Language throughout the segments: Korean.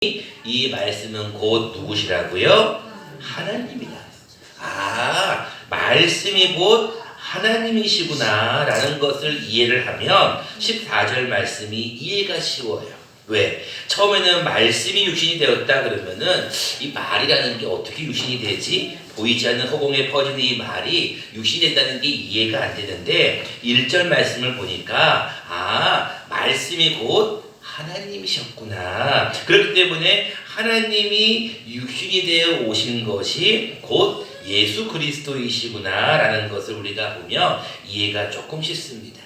이 말씀은 곧 누구시라고요? 하나님이다. 말씀이 곧 하나님이시구나 라는 것을 이해를 하면 14절 말씀이 이해가 쉬워요. 왜? 처음에는 말씀이 육신이 되었다 그러면은 이 말이라는 게 어떻게 육신이 되지? 보이지 않는 허공에 퍼지는 이 말이 육신이 된다는 게 이해가 안 되는데 1절 말씀을 보니까 말씀이 곧 하나님이셨구나. 그렇기 때문에 하나님이 육신이 되어 오신 것이 곧 예수 그리스도이시구나 라는 것을 우리가 보면 이해가 조금 쉽습니다.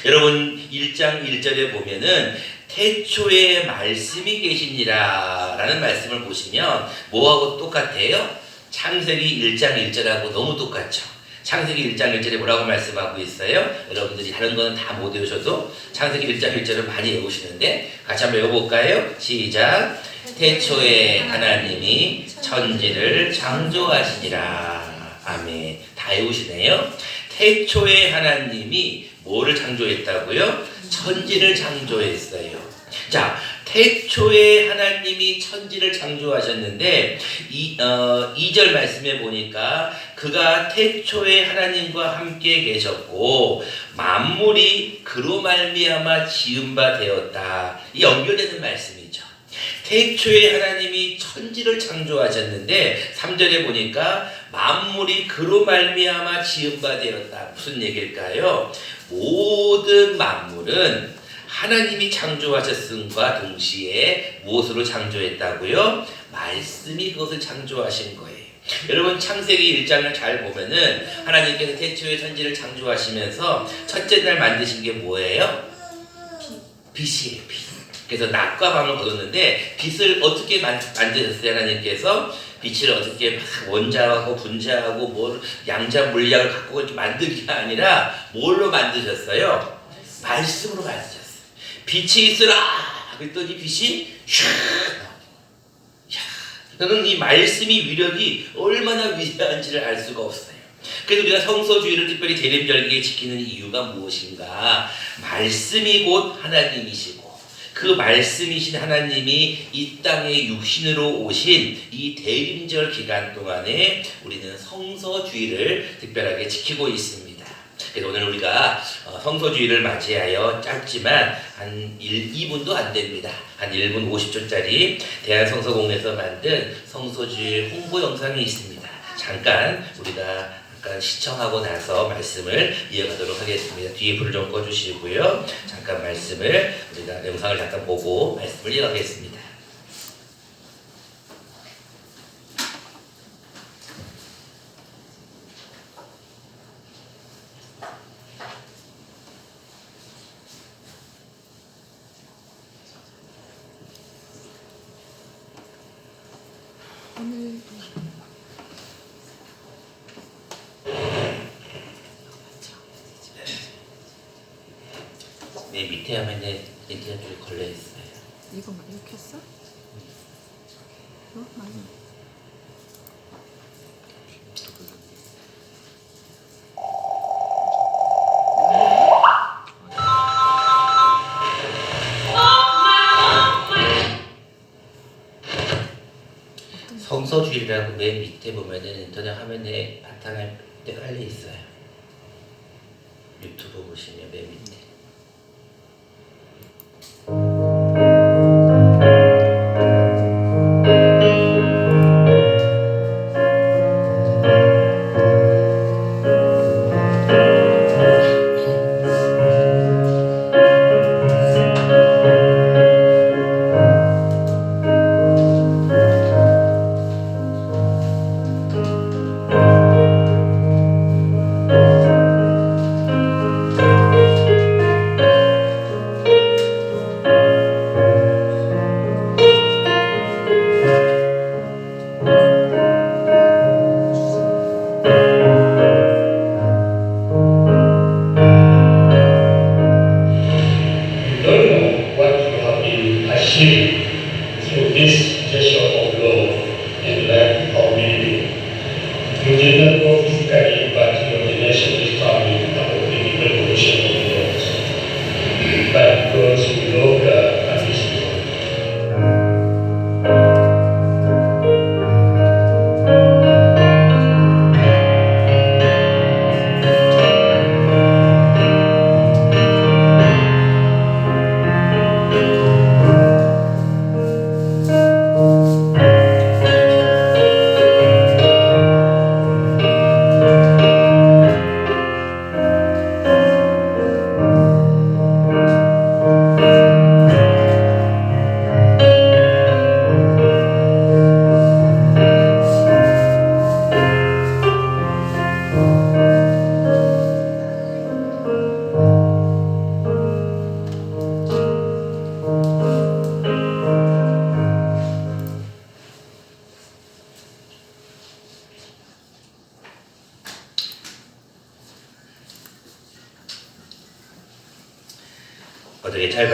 여러분 1장 1절에 보면은 태초에 말씀이 계시니라 라는 말씀을 보시면 뭐하고 똑같아요? 창세기 1장 1절하고 너무 똑같죠. 창세기 1장 1절에 뭐라고 말씀하고 있어요? 여러분들이 다른 거는 다 못 외우셔도 창세기 1장 1절을 많이 외우시는데 같이 한번 외워볼까요? 시작! 태초에 하나님이 천지를 창조하시니라. 아멘. 다 외우시네요. 태초에 하나님이 뭐를 창조했다고요? 천지를 창조했어요. 자, 태초에 하나님이 천지를 창조하셨는데 2절 말씀에 보니까 그가 태초에 하나님과 함께 계셨고 만물이 그로 말미암아 지은 바 되었다. 이 연결되는 말씀이죠. 태초에 하나님이 천지를 창조하셨는데 3절에 보니까 만물이 그로 말미암아 지은 바 되었다. 무슨 얘기일까요? 모든 만물은 하나님이 창조하셨음과 동시에 무엇으로 창조했다고요? 말씀이 그것을 창조하신 거예요. 여러분 창세기 1장을 잘 보면은 하나님께서 태초에 천지를 창조하시면서 첫째 날 만드신 게 뭐예요? 빛이에요. 빛. 그래서 낮과 밤을 거뒀는데 빛을 어떻게 만드셨어요? 하나님께서 빛을 어떻게 막 원자하고 분자하고 뭘 양자 물리학을 갖고 이렇게 만들기가 아니라 뭘로 만드셨어요? 말씀으로 만드셨어요. 빛이 있으라 그랬더니 빛이 슉. 저는 이 말씀이 위력이 얼마나 위대한지를 알 수가 없어요. 그래서 우리가 성서주의를 특별히 대림절기에 지키는 이유가 무엇인가? 말씀이 곧 하나님이시고 그 말씀이신 하나님이 이 땅에 육신으로 오신 이 대림절 기간 동안에 우리는 성서주의를 특별하게 지키고 있습니다. 그래서 오늘 우리가 성서주의를 맞이하여 짧지만 한 2분도 안 됩니다. 한 1분 50초짜리 대한성서공회에서 만든 성서주의 홍보 영상이 있습니다. 잠깐 우리가 시청하고 나서 말씀을 이어가도록 하겠습니다. 뒤에 불을 좀 꺼주시고요. 잠깐 말씀을 우리가 영상을 잠깐 보고 말씀을 이어가겠습니다. 내 밑에 화면에 인터넷줄이 걸려 있어요. 이거 이렇게 했어? 아니. 성서주의라고 맨 밑에 보면은 인터넷 화면에 바탕에 깔려 있어요. 유튜브 보시면 맨 밑에. But because we know the conditions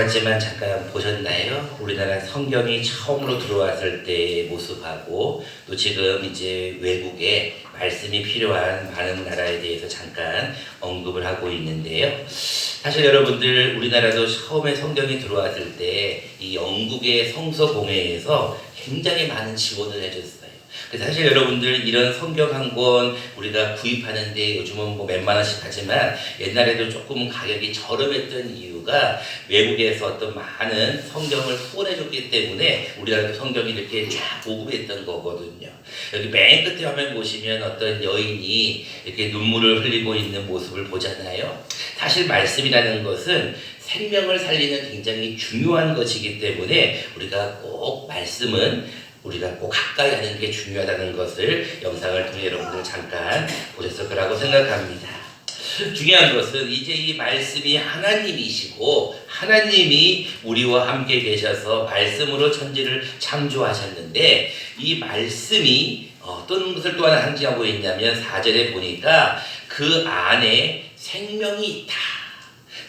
번째만 잠깐 보셨나요? 우리나라 성경이 처음으로 들어왔을 때의 모습하고 또 지금 이제 외국에 말씀이 필요한 많은 나라에 대해서 잠깐 언급을 하고 있는데요. 사실 여러분들 우리나라도 처음에 성경이 들어왔을 때 이 영국의 성서공회에서 굉장히 많은 지원을 해줬어요. 그래서 사실 여러분들 이런 성경 한 권 우리가 구입하는데 요즘은 뭐 몇만 원씩 하지만 옛날에도 조금 가격이 저렴했던 이유가 외국에서 어떤 많은 성경을 후원해줬기 때문에 우리나라도 성경이 이렇게 쫙 보급했던 거거든요. 여기 맨 끝에 화면 보시면 어떤 여인이 이렇게 눈물을 흘리고 있는 모습을 보잖아요. 사실 말씀이라는 것은 생명을 살리는 굉장히 중요한 것이기 때문에 우리가 꼭 말씀은 우리가 꼭 가까이 하는 게 중요하다는 것을 영상을 통해 여러분들 잠깐 보셨을 거라고 생각합니다. 중요한 것은 이제 이 말씀이 하나님이시고 하나님이 우리와 함께 계셔서 말씀으로 천지를 창조하셨는데 이 말씀이 어떤 것을 또 하나 상징하고 있냐면 4절에 보니까 그 안에 생명이 있다.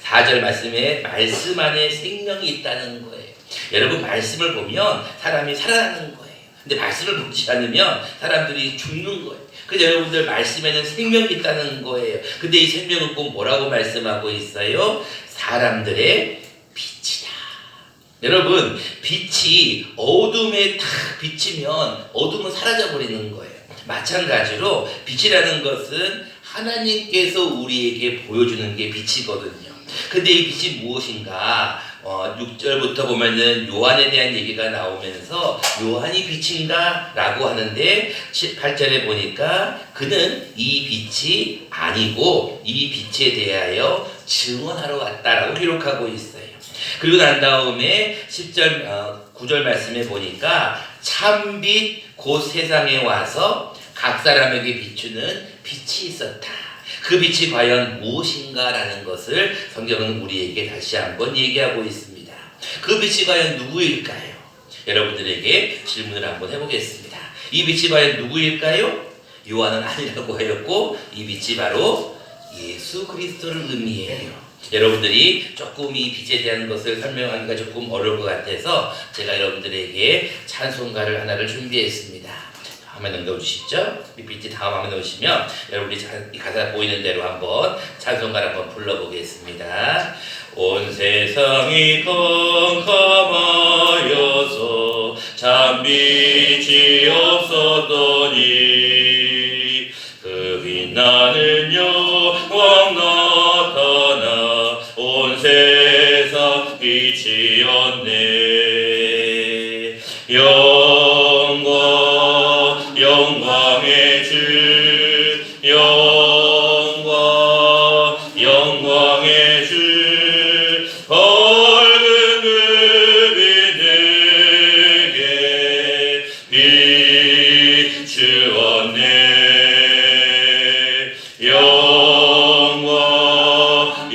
4절 말씀에 말씀 안에 생명이 있다는 거예요. 여러분 말씀을 보면 사람이 살아나는 거예요. 근데 말씀을 보지 않으면 사람들이 죽는 거예요. 그래서 여러분들 말씀에는 생명이 있다는 거예요. 근데 이 생명은 꼭 뭐라고 말씀하고 있어요? 사람들의 빛이다. 여러분 빛이 어둠에 탁 비치면 어둠은 사라져 버리는 거예요. 마찬가지로 빛이라는 것은 하나님께서 우리에게 보여주는 게 빛이거든요. 근데 이 빛이 무엇인가? 6절부터 보면은 요한에 대한 얘기가 나오면서 요한이 빛인가? 라고 하는데 8절에 보니까 그는 이 빛이 아니고 이 빛에 대하여 증언하러 왔다라고 기록하고 있어요. 그리고 난 다음에 10절, 9절 말씀에 보니까 참빛 곧 세상에 와서 각 사람에게 비추는 빛이 있었다. 그 빛이 과연 무엇인가라는 것을 성경은 우리에게 다시 한번 얘기하고 있습니다. 그 빛이 과연 누구일까요? 여러분들에게 질문을 한번 해보겠습니다. 이 빛이 과연 누구일까요? 요한은 아니라고 하였고 이 빛이 바로 예수 그리스도를 의미해요. 여러분들이 조금 이 빛에 대한 것을 설명하기가 조금 어려울 것 같아서 제가 여러분들에게 찬송가를 하나를 준비했습니다. 화면 넘겨주시죠. 빛이 다음 화면 오시면 여러분이 이 가사 보이는 대로 한번 찬송가를 한번 불러보겠습니다. 온 세상이 컴컴하여서 참빛이 없었더니 그 빛나는 영광 나타나 온 세상 빛이었네. 영광의 주 영광의 주 밝은 그빛 내게 비추었네.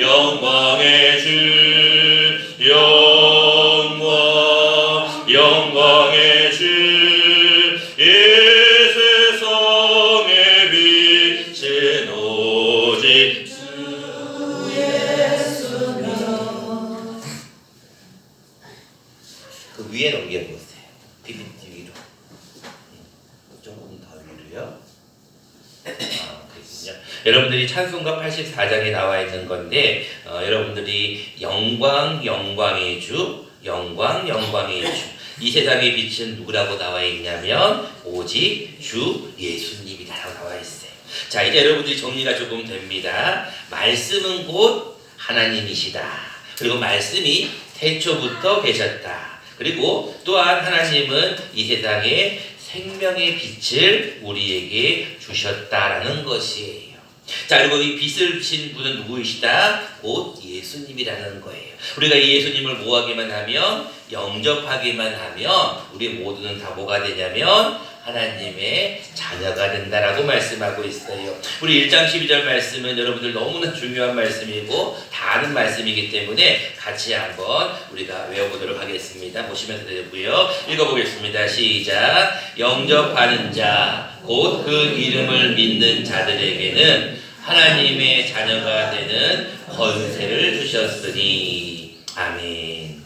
영광의 주 영광의 주 그 위에 넘겨보세요. PPT 위로. 조금 더 위로요. 그렇군요. 여러분들이 찬송가 84장에 나와 있는 건데 여러분들이 영광의 주 이 세상의 빛은 누구라고 나와 있냐면 오직 주 예수님이다라고 나와 있어요. 자, 이제 여러분들이 정리가 조금 됩니다. 말씀은 곧 하나님이시다. 그리고 말씀이 태초부터 계셨다. 그리고 또한 하나님은 이 세상에 생명의 빛을 우리에게 주셨다라는 것이에요. 자, 그리고 이 빛을 주신 분은 누구이시다? 곧 예수님이라는 거예요. 우리가 이 예수님을 뭐하기만 하면, 영접하기만 하면 우리 모두는 다 뭐가 되냐면 하나님의 자녀가 된다라고 말씀하고 있어요. 우리 1장 12절 말씀은 여러분들 너무나 중요한 말씀이고 다 아는 말씀이기 때문에 같이 한번 우리가 외워보도록 하겠습니다. 보시면 되고요. 읽어보겠습니다. 시작. 영접하는 자 곧 그 이름을 믿는 자들에게는 하나님의 자녀가 되는 권세를 주셨으니. 아멘.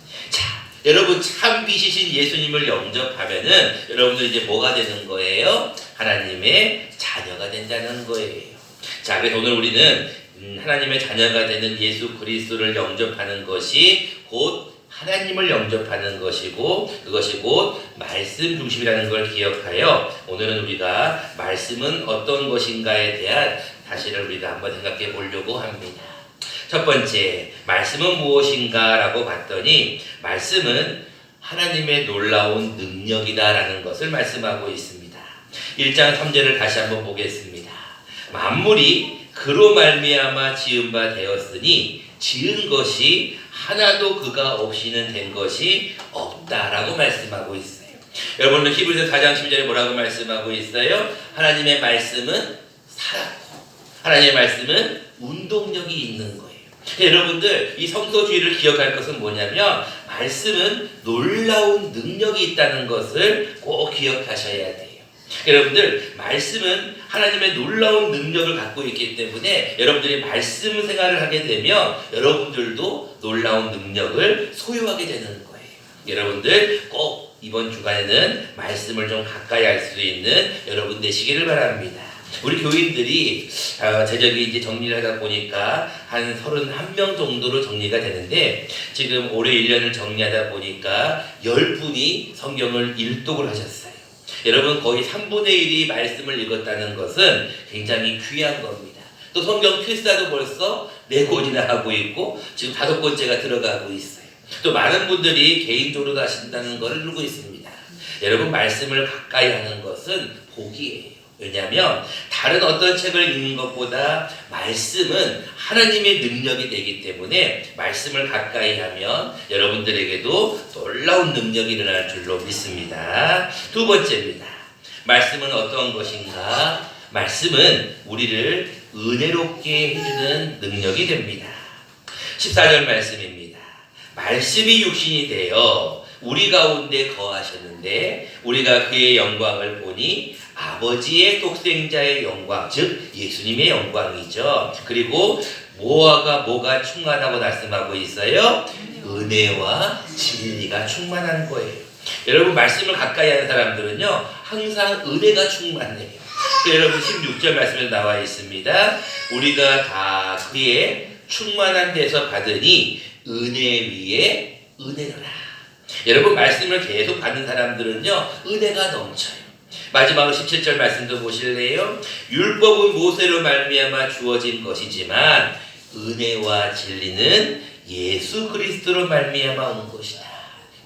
여러분 참 빛이신 예수님을 영접하면은 여러분들 이제 뭐가 되는 거예요? 하나님의 자녀가 된다는 거예요. 자, 그래서 오늘 우리는 하나님의 자녀가 되는 예수 그리스도를 영접하는 것이 곧 하나님을 영접하는 것이고 그것이 곧 말씀 중심이라는 걸 기억하여 오늘은 우리가 말씀은 어떤 것인가에 대한 사실을 우리가 한번 생각해 보려고 합니다. 첫 번째, 말씀은 무엇인가 라고 봤더니 말씀은 하나님의 놀라운 능력이다라는 것을 말씀하고 있습니다. 1장 3절을 다시 한번 보겠습니다. 만물이 그로 말미암아 지은 바 되었으니 지은 것이 하나도 그가 없이는 된 것이 없다라고 말씀하고 있어요. 여러분은 히브리서 4장 10절에 뭐라고 말씀하고 있어요? 하나님의 말씀은 살았고 하나님의 말씀은 운동력이 있는 거예요. 여러분들 이 성서주의를 기억할 것은 뭐냐면 말씀은 놀라운 능력이 있다는 것을 꼭 기억하셔야 돼요. 여러분들 말씀은 하나님의 놀라운 능력을 갖고 있기 때문에 여러분들이 말씀 생활을 하게 되면 여러분들도 놀라운 능력을 소유하게 되는 거예요. 여러분들 꼭 이번 주간에는 말씀을 좀 가까이 할 수 있는 여러분 되시기를 바랍니다. 우리 교인들이 제적이 이제 정리를 하다 보니까 한 31명 정도로 정리가 되는데 지금 올해 1년을 정리하다 보니까 10분이 성경을 일독을 하셨어요. 여러분 거의 3분의 1이 말씀을 읽었다는 것은 굉장히 귀한 겁니다. 또 성경 필사도 벌써 4권이나 하고 있고 지금 5번째가 들어가고 있어요. 또 많은 분들이 개인적으로도 하신다는 것을 누르고 있습니다. 여러분 말씀을 가까이 하는 것은 복이에요. 왜냐하면 다른 어떤 책을 읽는 것보다 말씀은 하나님의 능력이 되기 때문에 말씀을 가까이 하면 여러분들에게도 놀라운 능력이 일어날 줄로 믿습니다. 두 번째입니다. 말씀은 어떤 것인가? 말씀은 우리를 은혜롭게 해주는 능력이 됩니다. 14절 말씀입니다. 말씀이 육신이 되어 우리 가운데 거하셨는데 우리가 그의 영광을 보니 아버지의 독생자의 영광, 즉 예수님의 영광이죠. 그리고 뭐가 충만하고 말씀하고 있어요? 은혜와 진리가 충만한 거예요. 여러분 말씀을 가까이 하는 사람들은요 항상 은혜가 충만해요. 여러분 16절 말씀에 나와 있습니다. 우리가 다 그의 충만한 데서 받으니 은혜 위에 은혜로라. 여러분 말씀을 계속 받는 사람들은요 은혜가 넘쳐요. 마지막으로 17절 말씀도 보실래요? 율법은 모세로 말미암아 주어진 것이지만 은혜와 진리는 예수 그리스도로 말미암아 온 것이다.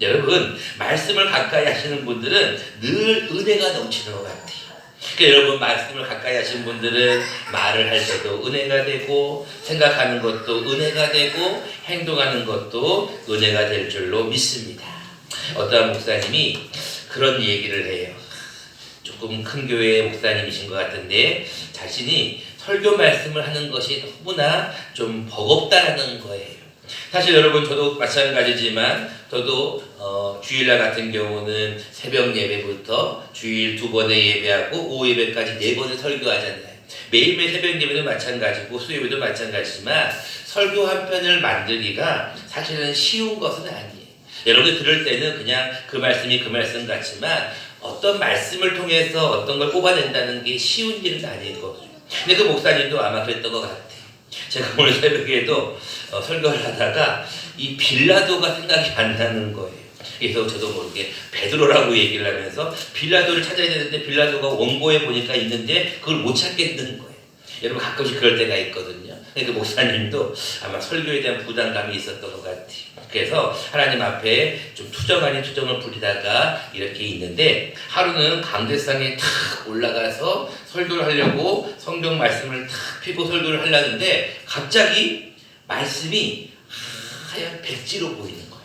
여러분 말씀을 가까이 하시는 분들은 늘 은혜가 넘치는 것 같아요. 그러니까 여러분 말씀을 가까이 하시는 분들은 말을 할 때도 은혜가 되고 생각하는 것도 은혜가 되고 행동하는 것도 은혜가 될 줄로 믿습니다. 어떠한 목사님이 그런 얘기를 해요. 조금 큰 교회의 목사님이신 것 같은데 자신이 설교 말씀을 하는 것이 너무나 좀 버겁다라는 거예요. 사실 여러분 저도 마찬가지지만 저도 주일날 같은 경우는 새벽 예배부터 주일 2번의 예배하고 오후 예배까지 4번을 설교하잖아요. 매일매일 새벽 예배도 마찬가지고 수요예배도 마찬가지지만 설교 한 편을 만들기가 사실은 쉬운 것은 아니에요. 여러분들 들을 때는 그냥 그 말씀이 그 말씀 같지만 어떤 말씀을 통해서 어떤 걸 뽑아낸다는 게 쉬운 일은 아니거든요. 근데 그 목사님도 아마 그랬던 것 같아요. 제가 오늘 새벽에도 설교를 하다가 이 빌라도가 생각이 안 나는 거예요. 그래서 저도 모르게 베드로라고 얘기를 하면서 빌라도를 찾아야 되는데 빌라도가 원고에 보니까 있는데 그걸 못 찾겠는 거예요. 여러분 가끔씩 그럴 때가 있거든요. 그 목사님도 아마 설교에 대한 부담감이 있었던 것 같아요. 그래서 하나님 앞에 좀 투정 아닌 투정을 부리다가 이렇게 있는데 하루는 강대상에 탁 올라가서 설교를 하려고 성경 말씀을 탁 펴고 설교를 하려는데 갑자기 말씀이 하얀 백지로 보이는 거예요.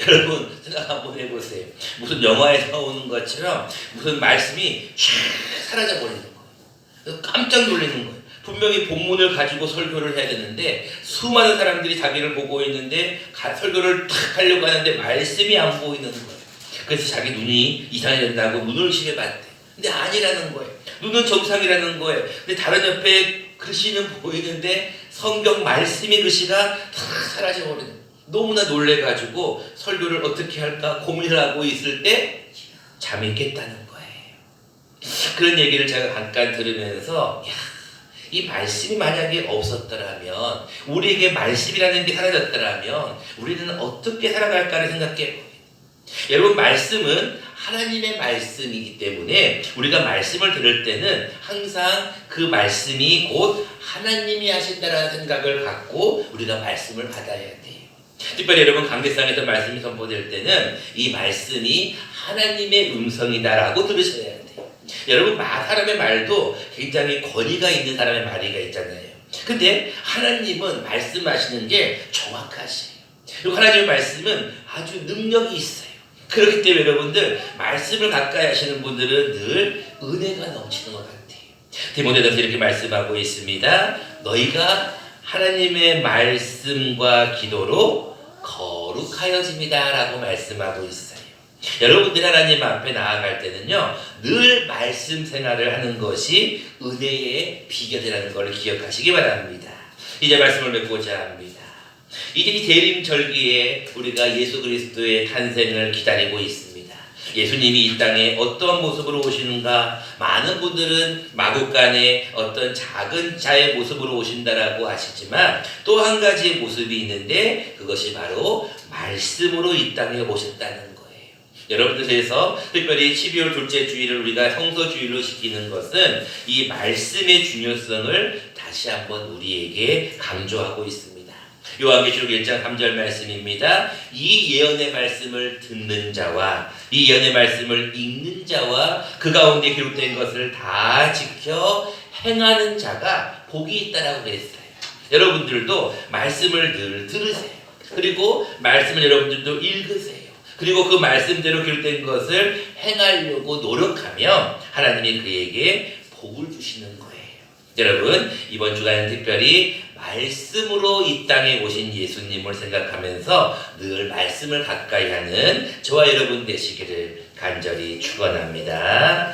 여러분 생각 한번 해보세요. 무슨 영화에 나오는 것처럼 무슨 말씀이 쫙 사라져 버리는 거예요. 깜짝 놀라는 거예요. 분명히 본문을 가지고 설교를 해야 되는데 수많은 사람들이 자기를 보고 있는데 설교를 탁 하려고 하는데 말씀이 안 보이는 거예요. 그래서 자기 눈이 이상해진다고 눈을 심해봤대. 근데 아니라는 거예요. 눈은 정상이라는 거예요. 근데 다른 옆에 글씨는 보이는데 성경 말씀의 글씨가 다 사라져버리는 거예요. 너무나 놀래가지고 설교를 어떻게 할까 고민을 하고 있을 때 잠이 깼다는 거예요. 그런 얘기를 제가 잠깐 들으면서 이 말씀이 만약에 없었더라면, 우리에게 말씀이라는 게 사라졌더라면 우리는 어떻게 살아갈까를 생각해. 여러분, 말씀은 하나님의 말씀이기 때문에 우리가 말씀을 들을 때는 항상 그 말씀이 곧 하나님이 하신다라는 생각을 갖고 우리가 말씀을 받아야 돼요. 특별히 여러분, 강대상에서 말씀이 선포될 때는 이 말씀이 하나님의 음성이다라고 들으셔야 돼요. 여러분, 사람의 말도 굉장히 권위가 있는 사람의 말이가 있잖아요. 근데 하나님은 말씀하시는 게 정확하세요. 그리고 하나님의 말씀은 아주 능력이 있어요. 그렇기 때문에 여러분들, 말씀을 가까이 하시는 분들은 늘 은혜가 넘치는 것 같아요. 디모데전서 이렇게 말씀하고 있습니다. 너희가 하나님의 말씀과 기도로 거룩하여집니다 라고 말씀하고 있어요. 여러분들이 하나님 앞에 나아갈 때는요, 늘 말씀 생활을 하는 것이 은혜의 비결이라는 걸 기억하시기 바랍니다. 이제 말씀을 맺고자 합니다. 이제 이 대림절기에 우리가 예수 그리스도의 탄생을 기다리고 있습니다. 예수님이 이 땅에 어떤 모습으로 오시는가? 많은 분들은 마국간의 어떤 작은 자의 모습으로 오신다라고 하시지만 또 한 가지의 모습이 있는데 그것이 바로 말씀으로 이 땅에 오셨다는 거예요. 여러분들에서 특별히 12월 둘째 주일을 우리가 성서주일로 시키는 것은 이 말씀의 중요성을 다시 한번 우리에게 강조하고 있습니다. 요한계시록 1장 3절 말씀입니다. 이 예언의 말씀을 듣는 자와 이 예언의 말씀을 읽는 자와 그 가운데 기록된 것을 다 지켜 행하는 자가 복이 있다라고 그랬어요. 여러분들도 말씀을 늘 들으세요. 그리고 말씀을 여러분들도 읽으세요. 그리고 그 말씀대로 기록된 것을 행하려고 노력하면 하나님이 그에게 복을 주시는 거예요. 여러분, 이번 주간은 특별히 말씀으로 이 땅에 오신 예수님을 생각하면서 늘 말씀을 가까이 하는 저와 여러분 되시기를 간절히 축원합니다.